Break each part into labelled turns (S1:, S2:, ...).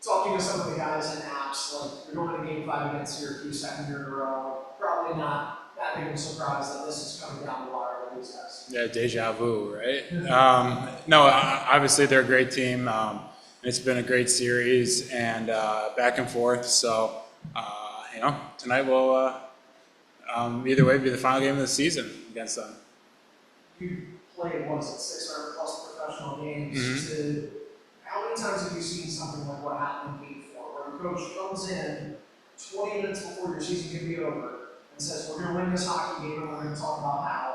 S1: Talking to some of the guys in apps, like they're going to Game 5 against Syracuse second year in a row. Probably not that big of a surprise that this is coming down the wire with these guys.
S2: Yeah, deja vu, right? No, obviously they're a great team. It's been a great series and back and forth. So, tonight will either way be the final game of the season against them.
S1: You played, what is it, 600 plus professional games. How many times have you seen something like what happened in Game 4, where a coach comes in 20 minutes before your season can be over and says, we're going to win this hockey game and we're going to talk about how,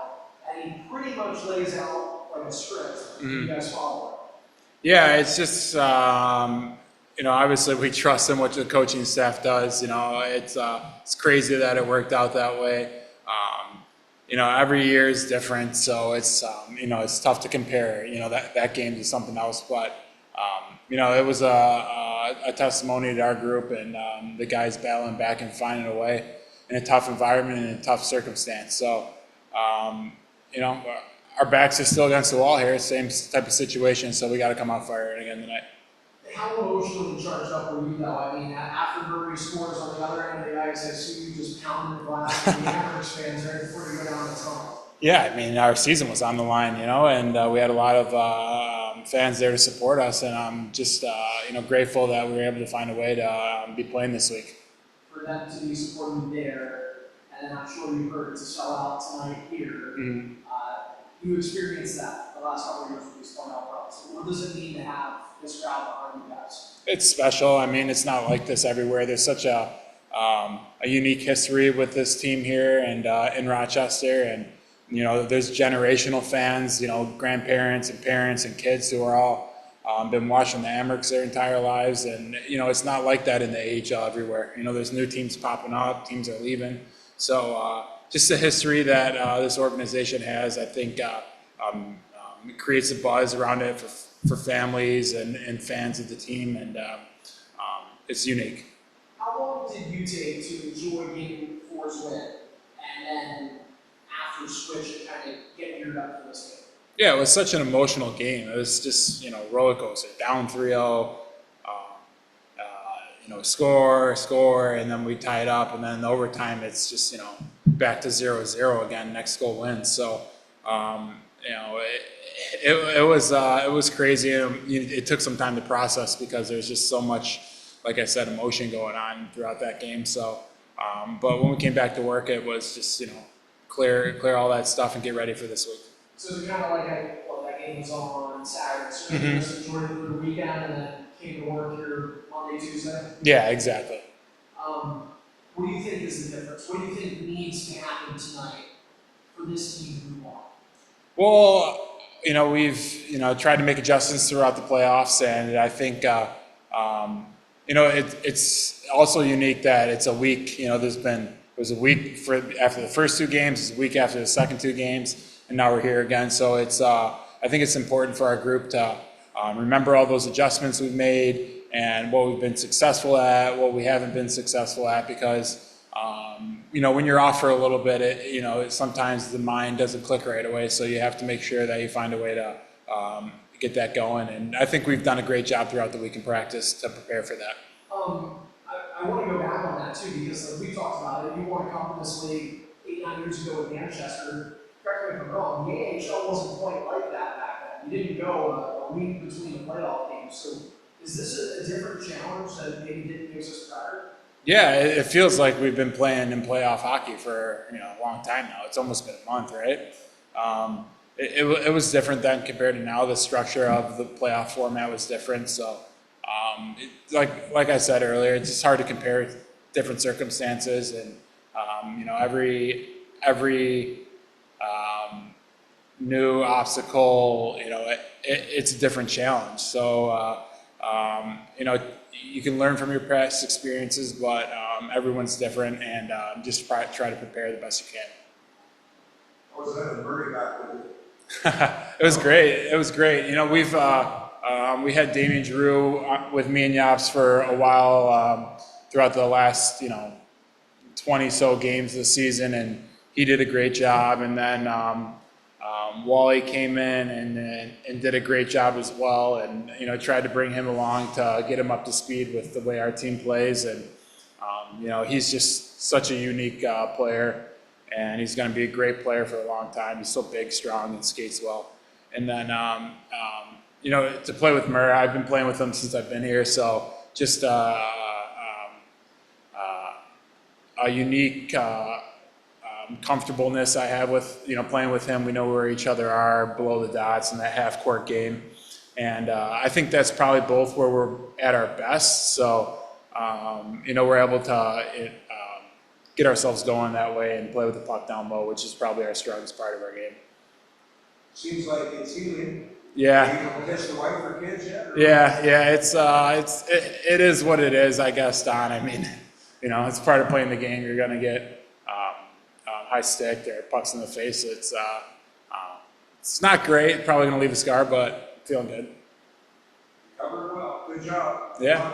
S1: and he pretty much lays out like a script. You guys follow it.
S2: Yeah, it's just obviously we trust in what the coaching staff does. It's crazy that it worked out that way. Every year is different, so it's tough to compare. That game to something else, but it was a testimony to our group and the guys battling back and finding a way in a tough environment and in a tough circumstance. So, our backs are still against the wall here, same type of situation, so we got to come out firing again tonight.
S1: How emotionally charged up were you, though? I mean, after Murray scores on the other end of the ice, I see you just pounding the glass with the Mersch fans right before you go down the tunnel.
S2: Yeah, I mean, our season was on the line, and we had a lot of fans there to support us, and I'm just, grateful that we were able to find a way to be playing this week.
S1: For them to be supporting you there, and then I'm sure you heard it's a sellout tonight here. You experienced that the last couple of years with these playoff runs. What does it mean to have this crowd behind you guys?
S2: It's special. I mean, it's not like this everywhere. There's such a unique history with this team here and in Rochester, and there's generational fans, grandparents and parents and kids who are all been watching the Mersch their entire lives, and it's not like that in the AHL everywhere. There's new teams popping up, teams are leaving, so just the history that this organization has, I think, it creates a buzz around it for families and fans of the team, and it's unique.
S1: How long did you take to enjoy Game 4's win, and then after switch and kind of get geared up for this game?
S2: Yeah, it was such an emotional game. It was just, roller coaster, down 3-0, score, and then we tie it up, and then in overtime, it's just, back to 0-0 again, next goal wins. So, it was crazy. It took some time to process because there's just so much, like I said, emotion going on throughout that game. So, but when we came back to work, it was just, clear all that stuff and get ready for this week.
S1: So it's kind of like that game was on Saturday, so you just enjoyed it through the weekend and then came to work here Monday, Tuesday?
S2: Yeah, exactly.
S1: What do you think is the difference? What do you think needs to happen tonight for this team to move on?
S2: Well, we've tried to make adjustments throughout the playoffs, and I think it's also unique that it's a week. It was a week after the first two games, it's a week after the second two games, and now we're here again. So it's I think it's important for our group to remember all those adjustments we've made and what we've been successful at, what we haven't been successful at, because when you're off for a little bit, sometimes the mind doesn't click right away, so you have to make sure that you find a way to get that going, and I think we've done a great job throughout the week in practice to prepare for that.
S1: I want to go back on that too, because we talked about it. You won a cup in this league 8-9 years ago with Manchester. Correct me if I'm wrong, the AHL wasn't quite like that back then. You didn't go a week between the playoff games, so is this a different challenge that maybe didn't exist prior?
S2: Yeah, it feels like we've been playing in playoff hockey for a long time now. It's almost been a month, right? It was different then compared to now. The structure of the playoff format was different. So, like I said earlier, it's just hard to compare different circumstances, and every new obstacle, it's a different challenge. So, you can learn from your past experiences, but everyone's different, and just try to prepare the best you can.
S3: How was that Murray back with you?
S2: It was great. We had Damien Giroux with me and Yaps for a while throughout the last 20 so games this season, and he did a great job. And then Wally came in and did a great job as well, and tried to bring him along to get him up to speed with the way our team plays. And he's just such a unique player, and he's going to be a great player for a long time. He's so big, strong, and skates well. And then to play with Mersch, I've been playing with him since I've been here, so just a unique comfortableness I have with playing with him. We know where each other are below the dots in that half court game, and I think that's probably both where we're at our best. So we're able to get ourselves going that way and play with the puck down low, which is probably our strongest part of our game.
S3: Seems like it's healing.
S2: Yeah.
S3: Are you catch the wife or kids yet? Or?
S2: Yeah, it is what it is, I guess, Don. I mean, it's part of playing the game. You're gonna get high stick or pucks in the face. It's not great. Probably gonna leave a scar, but feeling good.
S3: Covered well. Good job.
S2: Yeah.